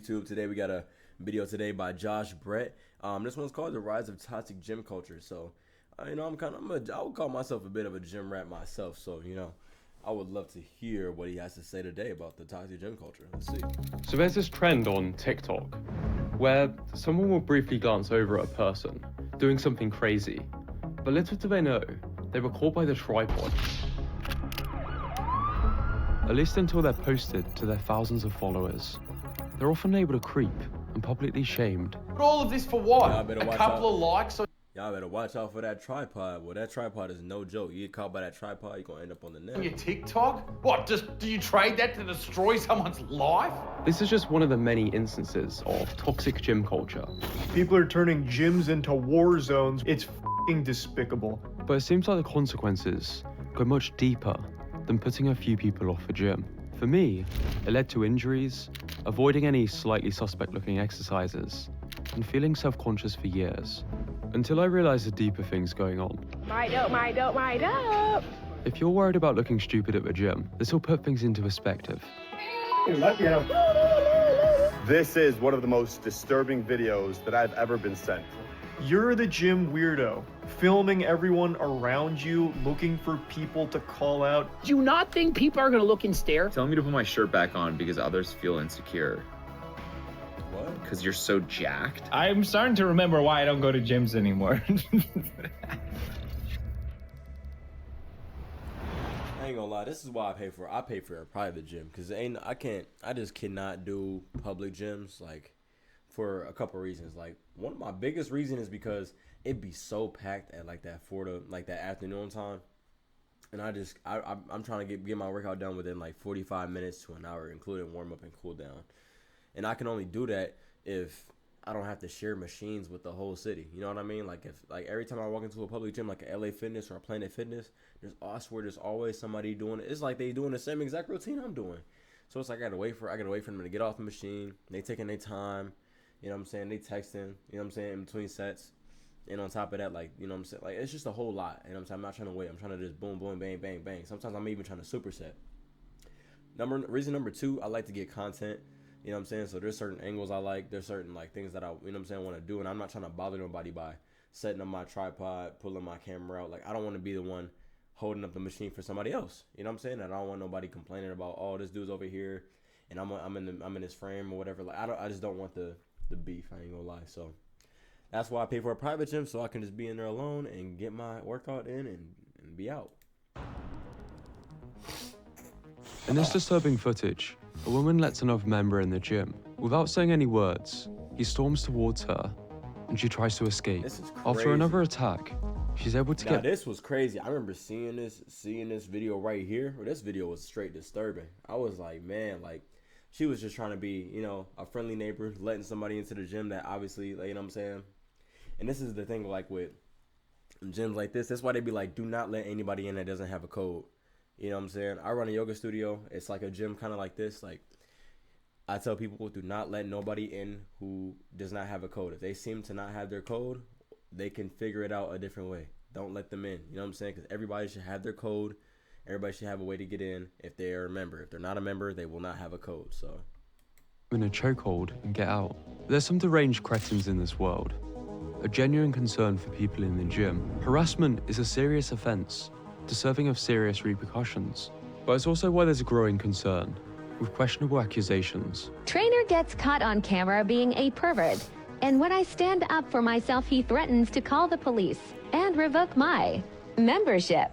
YouTube? Today we got a video today by Josh Brett. This one's called The Rise of Toxic Gym Culture. So, I would call myself a bit of a gym rat myself. So, I would love to hear what he has to say today about the toxic gym culture. Let's see. So there's this trend on TikTok where someone will briefly glance over at a person doing something crazy, but little do they know, they were caught by the tripod. At least until they're posted to their thousands of followers. They're often able to creep and publicly shamed. But all of this for what? Y'all better A watch couple out. of likes? Y'all better watch out for that tripod. Well, that tripod is no joke. You get caught by that tripod, you're gonna end up on the net. On your TikTok? What, do you trade that to destroy someone's life? This is just one of the many instances of toxic gym culture. People are turning gyms into war zones. It's f***ing despicable. But it seems like the consequences go much deeper than putting a few people off a gym. For me, it led to injuries, avoiding any slightly suspect-looking exercises, and feeling self-conscious for years, until I realized the deeper things going on. My dope. If you're worried about looking stupid at the gym, this will put things into perspective. This is one of the most disturbing videos that I've ever been sent. You're the gym weirdo, filming everyone around you, looking for people to call out. Do you not think people are going to look and stare? Telling me to put my shirt back on because others feel insecure. What? Because you're so jacked. I'm starting to remember why I don't go to gyms anymore. I ain't gonna lie, this is why I pay for a private gym, because I just cannot do public gyms, like, for a couple reasons. Like, one of my biggest reasons is because it'd be so packed at like that that afternoon time, and I'm trying to get my workout done within like 45 minutes to an hour, including warm up and cool down, and I can only do that if I don't have to share machines with the whole city. You know what I mean? Like, if every time I walk into a public gym, like a LA Fitness or a Planet Fitness, I swear there's always somebody doing it. It's like they doing the same exact routine I'm doing. So it's like I gotta wait for them to get off the machine. They taking their time. You know what I'm saying? They texting. You know what I'm saying? In between sets. And on top of that, like, you know what I'm saying? Like, it's just a whole lot. You know what I'm saying? I'm not trying to wait. I'm trying to just boom, boom, bang, bang, bang. Sometimes I'm even trying to superset. Reason number two, I like to get content. You know what I'm saying? So there's certain angles I like. There's certain, like, things that I, you know what I'm saying, want to do. And I'm not trying to bother nobody by setting up my tripod, pulling my camera out. Like, I don't want to be the one holding up the machine for somebody else. You know what I'm saying? And I don't want nobody complaining about, oh, this dude's over here and I'm in this frame or whatever. Like, I just don't want the beef. I ain't gonna lie. So that's why I pay for a private gym, so I can just be in there alone and get my workout in and be out. In this disturbing footage, a woman lets another member in the gym. Without saying any words, he storms towards her, and she tries to escape. This is crazy. After another attack, she's able to get... This was crazy. I remember seeing this video right here. Well, this video was straight disturbing. I was like, man, like, she was just trying to be, a friendly neighbor, letting somebody into the gym that obviously, like, you know what I'm saying? And this is the thing, like, with gyms like this. That's why they be like, do not let anybody in that doesn't have a code. You know what I'm saying? I run a yoga studio. It's like a gym kind of like this. Like, I tell people, do not let nobody in who does not have a code. If they seem to not have their code, they can figure it out a different way. Don't let them in. You know what I'm saying? Because everybody should have their code. Everybody should have a way to get in if they are a member. If they're not a member, they will not have a code. So, in a chokehold and get out. There's some deranged cretins in this world. A genuine concern for people in the gym. Harassment is a serious offense, deserving of serious repercussions. But it's also why there's a growing concern with questionable accusations. Trainer gets caught on camera being a pervert. And when I stand up for myself, he threatens to call the police and revoke my membership.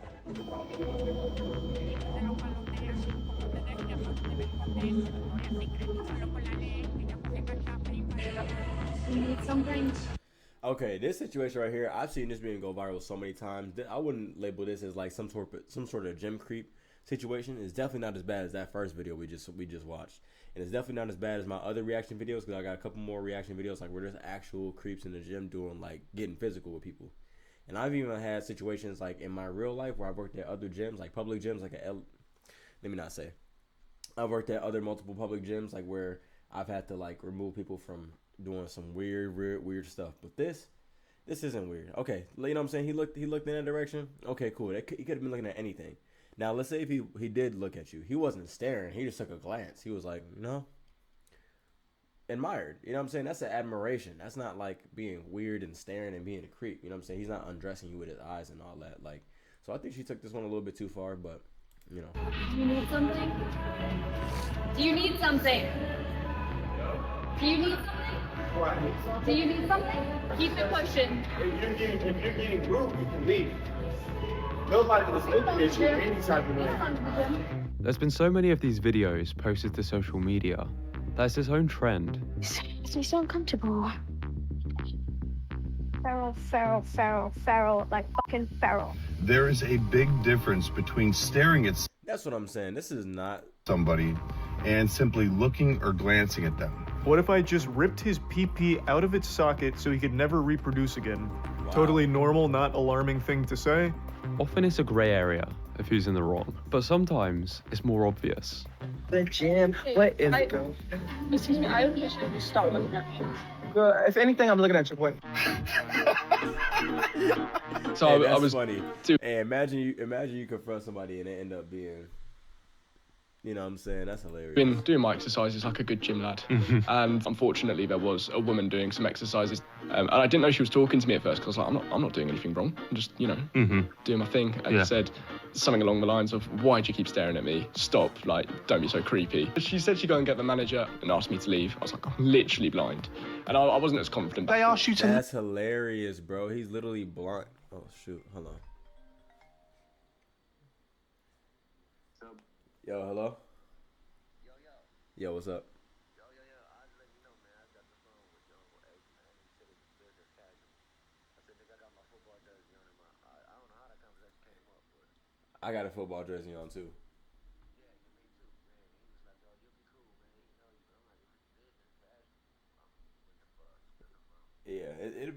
Okay, this situation right here, I've seen this being go viral so many times. I wouldn't label this as like some sort of gym creep situation. It's definitely not as bad as that first video we just watched, and it's definitely not as bad as my other reaction videos, because I got a couple more reaction videos like where there's actual creeps in the gym doing, like, getting physical with people. And I've even had situations like in my real life where I worked at other gyms, like public gyms, like let me not say. I've worked at other multiple public gyms, like where I've had to, like, remove people from doing some weird stuff. But this isn't weird. Okay, you know what I'm saying? He looked in that direction. Okay, cool. He could have been looking at anything. Now, let's say if he did look at you. He wasn't staring. He just took a glance. He was like, no. admired. You know what I'm saying? That's an admiration. That's not like being weird and staring and being a creep. You know what I'm saying? He's not undressing you with his eyes and all that. Like, so I think she took this one a little bit too far, but you know. Do you need something? Do you need something? Do you need something? Do you need something? Keep it pushing. If you're getting rude, you can leave. Nobody was looking at you any type of way. There's been so many of these videos posted to social media that it's its own trend. It's so uncomfortable. Feral, like fucking feral. There is a big difference between staring at That's what I'm saying. This is not somebody and simply looking or glancing at them. What if I just ripped his pee-pee out of its socket so he could never reproduce again? Wow. Totally normal, not alarming thing to say. Often it's a grey area of who's in the wrong, but sometimes it's more obvious. The gym. What is it? Excuse me, I don't should stop looking at me. Girl, if anything, I'm looking at your boy. So hey, that's I was funny. Hey, imagine you confront somebody and they end up being, you know what I'm saying? That's hilarious. Been doing my exercises like a good gym lad, and unfortunately there was a woman doing some exercises, and I didn't know she was talking to me at first because I was like, I'm not doing anything wrong. I'm just, you know, doing my thing. And said something along the lines of, "Why do you keep staring at me? Stop! Like, don't be so creepy." She said she'd go and get the manager and asked me to leave. I was like, I'm literally blind, and I wasn't as confident. They asked you to. That's hilarious, bro. He's literally blind. Oh shoot, hold on. Yo, hello? Yo, what's up? I got a football jersey on too. Yeah,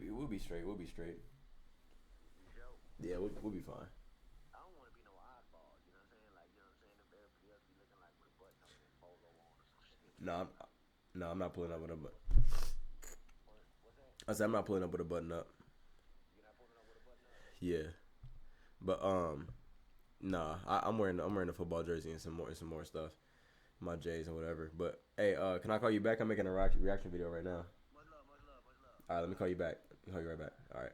we'll be straight. We'll be straight. Yeah, we'll be fine. No, I'm not pulling up with a button. I said I'm not pulling up with a button up. Yeah, but nah, I'm wearing the football jersey and some more stuff, my J's and whatever. But hey, can I call you back? I'm making a reaction video right now. All right, let me call you back. I'll call you right back. All right.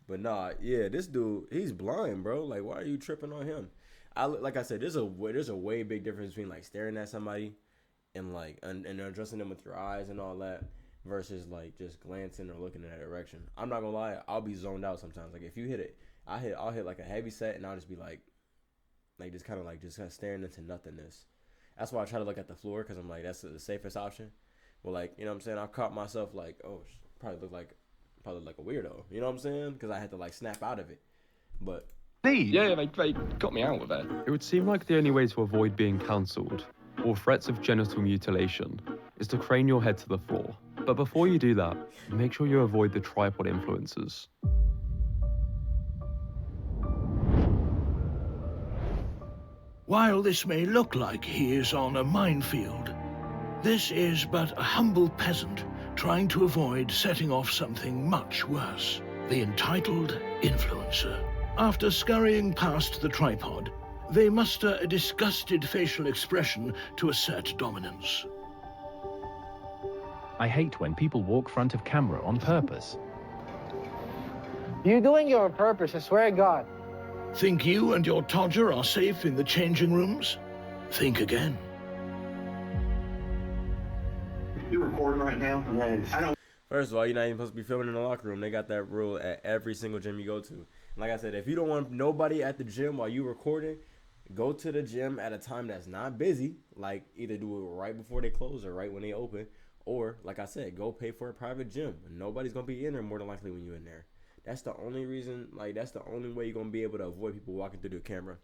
But nah, yeah, this dude, he's blind, bro. Like, why are you tripping on him? Like I said, there's a way big difference between like staring at somebody and like and addressing them with your eyes and all that versus like just glancing or looking in that direction. I'm not gonna lie, I'll be zoned out sometimes. Like if you hit it, I'll hit like a heavy set and I'll just be like just kind of staring into nothingness. That's why I try to look at the floor because I'm like that's the safest option. But like you know what I'm saying, I caught myself like probably look like a weirdo. You know what I'm saying? Because I had to like snap out of it. But yeah, they got me out of it. It would seem like the only way to avoid being cancelled or threats of genital mutilation is to crane your head to the floor. But before you do that, make sure you avoid the tripod influencers. While this may look like he is on a minefield, this is but a humble peasant trying to avoid setting off something much worse. The entitled influencer. After scurrying past the tripod, they muster a disgusted facial expression to assert dominance. I hate when people walk front of camera on purpose. You're doing it on purpose, I swear to God. Think you and your Todger are safe in the changing rooms? Think again. You recording right now? I don't. First of all, you're not even supposed to be filming in the locker room. They got that rule at every single gym you go to. And like I said, if you don't want nobody at the gym while you recording, go to the gym at a time that's not busy. Like either do it right before they close or right when they open. Or, like I said, go pay for a private gym. Nobody's going to be in there more than likely when you're in there. That's the only reason, that's the only way you're going to be able to avoid people walking through the camera.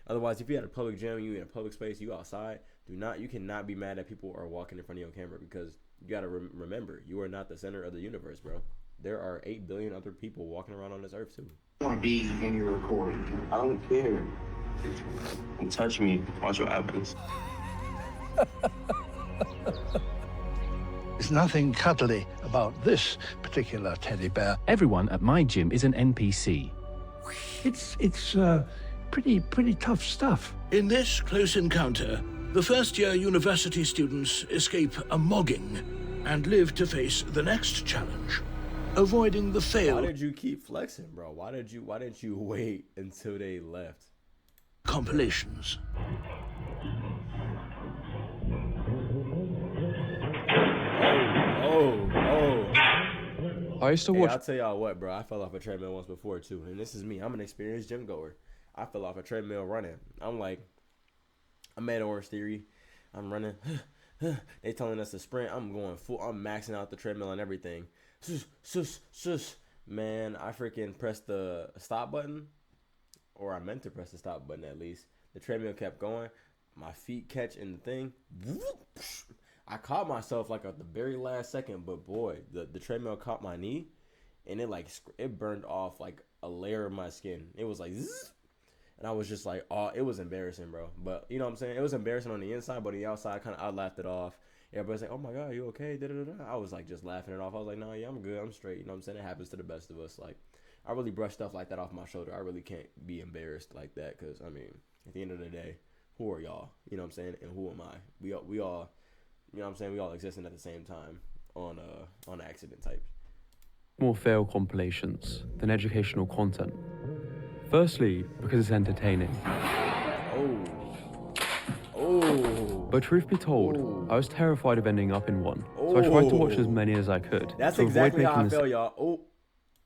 Otherwise, if you had a public gym, you in a public space, you outside, you cannot be mad that people are walking in front of your camera because you got to remember, you are not the center of the universe, bro. There are 8 billion other people walking around on this earth, too. I want to be in your recording. I don't care. Don't touch me. Watch what happens. There's nothing cuddly about this particular teddy bear. Everyone at my gym is an NPC. It's pretty tough stuff. In this close encounter, the first-year university students escape a mogging and live to face the next challenge, avoiding the fail. Why did you keep flexing, bro? Why didn't you wait until they left? Compilations. I used to watch. I'll tell y'all what, bro. I fell off a treadmill once before too, and this is me. I'm an experienced gym goer. I fell off a treadmill running. I'm at Orange Theory. I'm running. They telling us to sprint. I'm going full. I'm maxing out the treadmill and everything. Man, I freaking pressed the stop button, or I meant to press the stop button at least. The treadmill kept going. My feet catch in the thing. I caught myself like at the very last second, but boy, the treadmill caught my knee, and it burned off like a layer of my skin. It was like, zzz, and I was just like, oh, it was embarrassing, bro. But you know what I'm saying? It was embarrassing on the inside, but on the outside, I laughed it off. Everybody's like, oh my God, you okay? Da-da-da-da. I was like just laughing it off. I was like, no, yeah, I'm good. I'm straight. You know what I'm saying? It happens to the best of us. Like, I really brush stuff like that off my shoulder. I really can't be embarrassed like that, because I mean, at the end of the day, who are y'all? You know what I'm saying? And who am I? We all. You know what I'm saying? We all existing at the same time on accident types. More fail compilations than educational content. Firstly, because it's entertaining. But truth be told, I was terrified of ending up in one, so I tried to watch as many as I could. That's to exactly avoid how I making fell, y'all.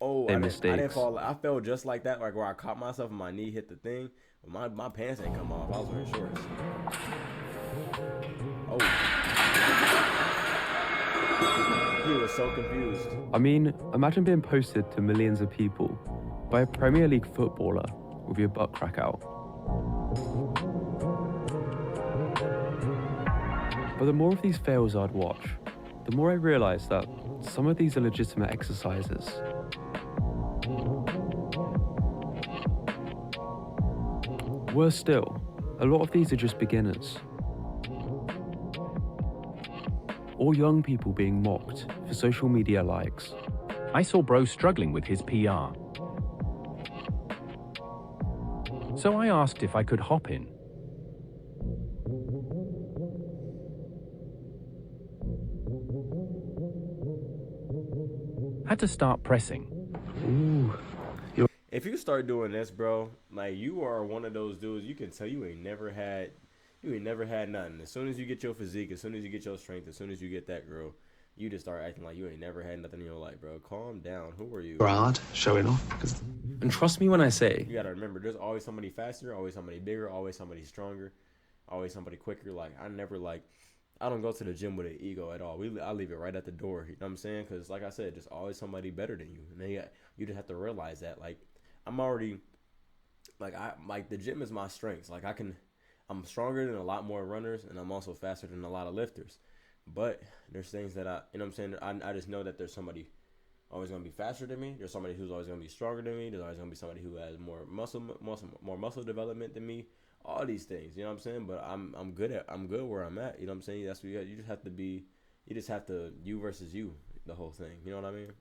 I didn't mistakes. fall. I fell just like that, like where I caught myself and my knee hit the thing. But my pants ain't come off. I was wearing shorts. He was so confused. I mean, imagine being posted to millions of people by a Premier League footballer with your butt crack out. But the more of these fails I'd watch, the more I realised that some of these are legitimate exercises. Worse still, a lot of these are just beginners. Or young people being mocked for social media likes. I saw Bro struggling with his PR. So I asked if I could hop in. Had to start pressing. If you start doing this, bro, like you are one of those dudes, you can tell you ain't never had nothing. As soon as you get your physique, as soon as you get your strength, as soon as you get that girl, you just start acting like you ain't never had nothing in your life, bro. Calm down. Who are you? Brad, showing off. And trust me when I say, you gotta remember, there's always somebody faster, always somebody bigger, always somebody stronger, always somebody quicker. Like I don't go to the gym with an ego at all. I leave it right at the door. You know what I'm saying? Because like I said, just always somebody better than you, and you just have to realize that. Like I'm already, the gym is my strength. Like I'm stronger than a lot more runners, and I'm also faster than a lot of lifters. But there's things that you know what I'm saying? I just know that there's somebody always going to be faster than me. There's somebody who's always going to be stronger than me. There's always going to be somebody who has more muscle development than me. All these things, you know what I'm saying? But I'm good where I'm at. You know what I'm saying? That's what you just have to you versus you, the whole thing. You know what I mean?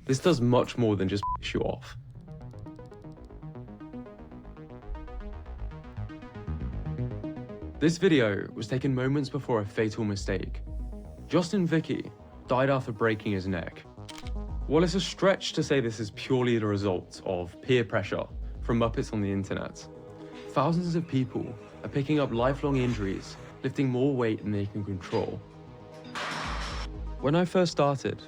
this does much more than just piss you off. This video was taken moments before a fatal mistake. Justin Vicky died after breaking his neck. While it's a stretch to say this is purely the result of peer pressure from Muppets on the internet, thousands of people are picking up lifelong injuries, lifting more weight than they can control. When I first started,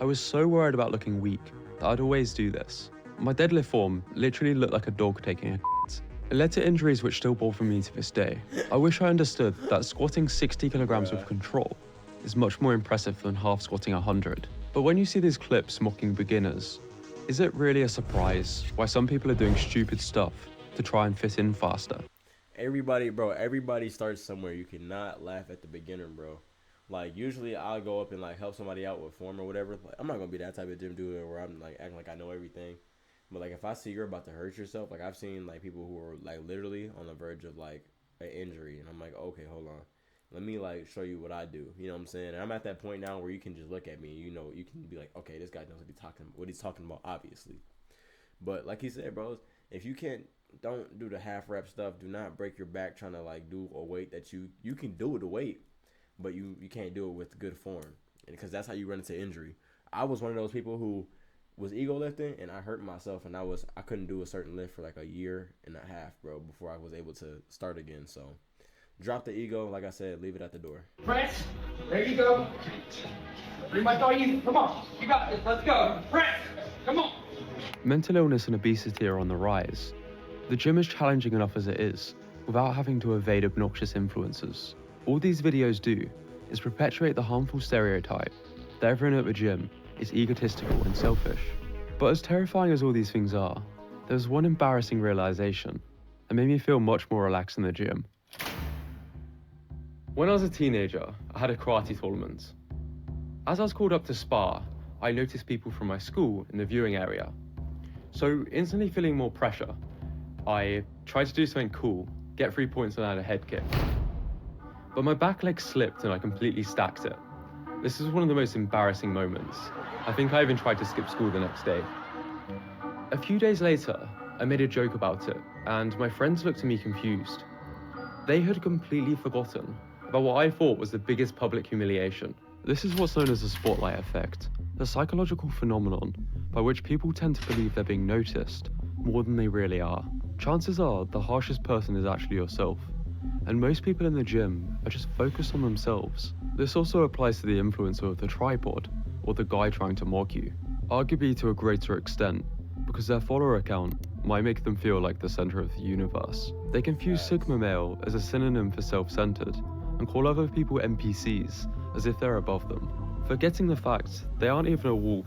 I was so worried about looking weak that I'd always do this. My deadlift form literally looked like a dog taking a shit. It led to injuries which still bother me to this day. I wish I understood that squatting 60 kilograms with control is much more impressive than half squatting 100. But when you see these clips mocking beginners, is it really a surprise why some people are doing stupid stuff to try and fit in faster? Everybody starts somewhere. You cannot laugh at the beginner, bro. Like, usually I'll go up and, like, help somebody out with form or whatever. Like, I'm not going to be that type of gym dude where I'm, like, acting like I know everything. But, like, if I see you're about to hurt yourself, like, I've seen, like, people who are, like, literally on the verge of, like, an injury. And I'm like, okay, hold on. Let me, like, show you what I do. You know what I'm saying? And I'm at that point now where you can just look at me. You know, you can be like, okay, this guy knows what he's talking about, obviously. But, like he said, bro, if you can't don't do the half rep stuff. Do not break your back trying to like do a weight that you can do it a weight, but you can't do it with good form, because that's how you run into injury. I was one of those people who was ego lifting, and I hurt myself, and I couldn't do a certain lift for like a year and a half, bro, before I was able to start again. So drop the ego, like I said, leave it at the door. Press. There you go. You might go easy. Come on. You got this. Let's go. Press. Come on. Mental illness and obesity are on the rise. The gym is challenging enough as it is, without having to evade obnoxious influences. All these videos do is perpetuate the harmful stereotype that everyone at the gym is egotistical and selfish. But as terrifying as all these things are, there was one embarrassing realization that made me feel much more relaxed in the gym. When I was a teenager, I had a karate tournament. As I was called up to spar, I noticed people from my school in the viewing area. So instantly feeling more pressure, I tried to do something cool, get 3 points and land a head kick. But my back leg slipped and I completely stacked it. This was one of the most embarrassing moments. I think I even tried to skip school the next day. A few days later, I made a joke about it, and my friends looked at me confused. They had completely forgotten about what I thought was the biggest public humiliation. This is what's known as the spotlight effect, the psychological phenomenon by which people tend to believe they're being noticed more than they really are. Chances are the harshest person is actually yourself, and most people in the gym are just focused on themselves. This also applies to the influencer of the tripod, or the guy trying to mock you, arguably to a greater extent, because their follower account might make them feel like the center of the universe. They confuse Sigma male as a synonym for self-centered, and call other people NPCs as if they're above them, forgetting the fact they aren't even a wolf,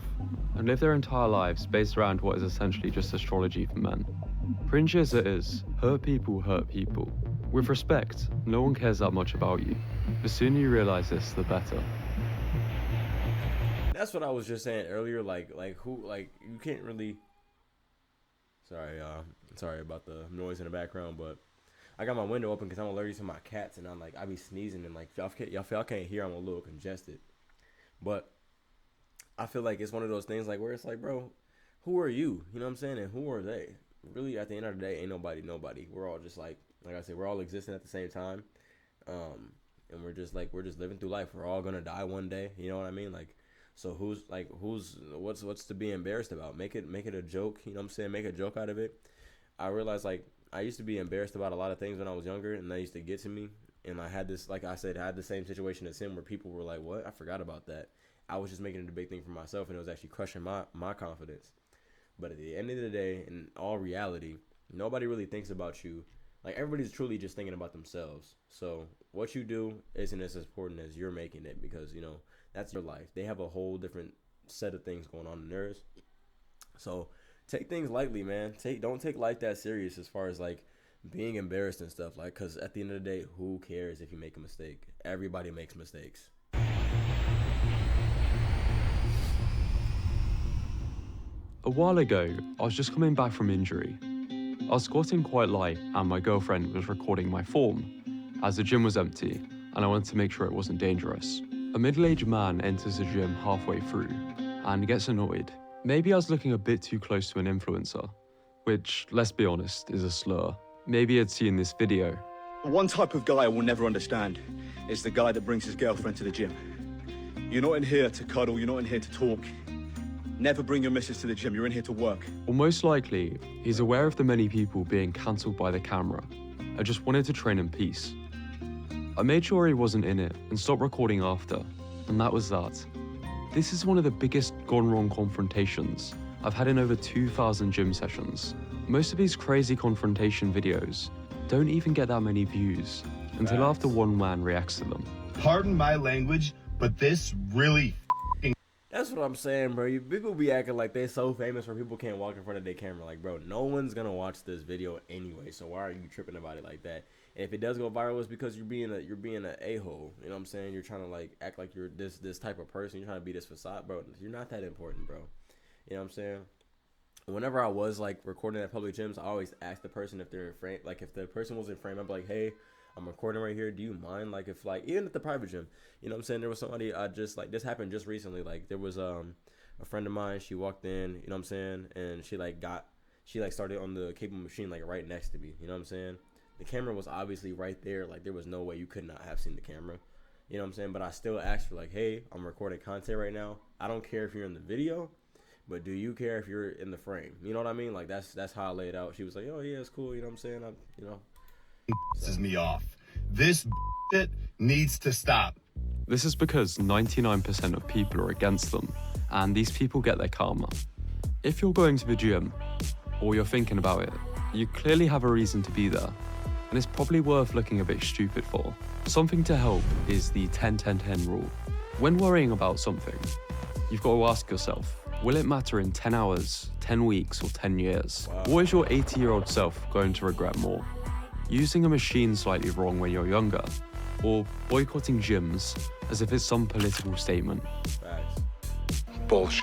and live their entire lives based around what is essentially just astrology for men. Cringe as it is, hurt people. With respect, no one cares that much about you. The sooner you realize this, the better. That's what I was just saying earlier. Like you can't really. Sorry about the noise in the background, but I got my window open because I'm allergic to my cats, and I be sneezing, and like y'all can't hear, I'm a little congested. But I feel like it's one of those things like where it's like, bro, who are you? You know what I'm saying? And who are they? Really, at the end of the day, ain't nobody. We're all just like I said, we're all existing at the same time. And we're just living through life. We're all gonna die one day. You know what I mean? Like, so what's to be embarrassed about? Make it a joke. You know what I'm saying? Make a joke out of it. I realized like I used to be embarrassed about a lot of things when I was younger, and that used to get to me. And I had this, like I said, I had the same situation as him where people were like, "What? I forgot about that." I was just making it a big thing for myself, and it was actually crushing my confidence. But at the end of the day, in all reality, nobody really thinks about you. Like, everybody's truly just thinking about themselves. So what you do isn't as important as you're making it, because, you know, that's your life. They have a whole different set of things going on in theirs. So take things lightly, man. Don't take life that serious as far as, like, being embarrassed and stuff. Like, because at the end of the day, who cares if you make a mistake? Everybody makes mistakes. A while ago, I was just coming back from injury. I was squatting quite light and my girlfriend was recording my form, as the gym was empty and I wanted to make sure it wasn't dangerous. A middle-aged man enters the gym halfway through and gets annoyed. Maybe I was looking a bit too close to an influencer, which, let's be honest, is a slur. Maybe he'd seen this video. One type of guy I will never understand is the guy that brings his girlfriend to the gym. You're not in here to cuddle, you're not in here to talk. Never bring your missus to the gym, you're in here to work. Or most likely, he's aware of the many people being cancelled by the camera and just wanted to train in peace. I made sure he wasn't in it and stopped recording after, and that was that. This is one of the biggest gone wrong confrontations I've had in over 2,000 gym sessions. Most of these crazy confrontation videos don't even get that many views until after one man reacts to them. Pardon my language, but this really That's what I'm saying, bro. People be acting like they're so famous where people can't walk in front of their camera. Like, bro, no one's gonna watch this video anyway. So why are you tripping about it like that? And if it does go viral, it's because you're being an a-hole. You know what I'm saying? You're trying to like act like you're this type of person. You're trying to be this facade, bro. You're not that important, bro. You know what I'm saying? Whenever I was like recording at public gyms, I always asked the person if they're in frame. Like, if the person was in frame, I'd be like, hey, I'm recording right here. Do you mind? Like, if like, even at the private gym, you know what I'm saying? There was somebody I just like, this happened just recently. Like, there was a friend of mine, she walked in, you know what I'm saying? And she like got she like started on the cable machine like right next to me. You know what I'm saying? The camera was obviously right there. Like there was no way you could not have seen the camera. You know what I'm saying? But I still asked her like, hey, I'm recording content right now. I don't care if you're in the video, but do you care if you're in the frame? You know what I mean? Like that's how I laid it out. She was like, oh yeah, it's cool. You know what I'm saying? Pisses me off. This shit needs to stop. This is because 99% of people are against them, and these people get their karma. If you're going to the gym, or you're thinking about it, you clearly have a reason to be there, and it's probably worth looking a bit stupid for. Something to help is the 10-10-10 rule. When worrying about something, you've got to ask yourself, will it matter in 10 hours, 10 weeks, or 10 years? Wow. Or is your 80-year-old self going to regret more? Using a machine slightly wrong when you're younger, or boycotting gyms as if it's some political statement. Bullshit.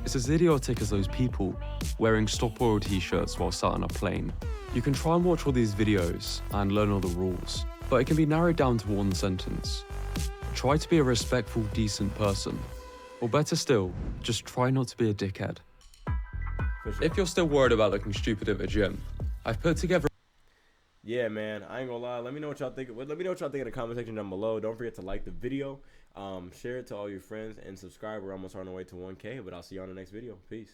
It's as idiotic as those people wearing Stop Oil t-shirts while sat on a plane. You can try and watch all these videos and learn all the rules, but it can be narrowed down to one sentence. Try to be a respectful, decent person. Or better still, just try not to be a dickhead. If you're still worried about looking stupid at the gym, I've put together... Yeah, man, I ain't gonna lie. Let me know what y'all think. Let me know what y'all think in the comment section down below. Don't forget to like the video, share it to all your friends, and subscribe. We're almost on our way to 1K, but I'll see you on the next video. Peace.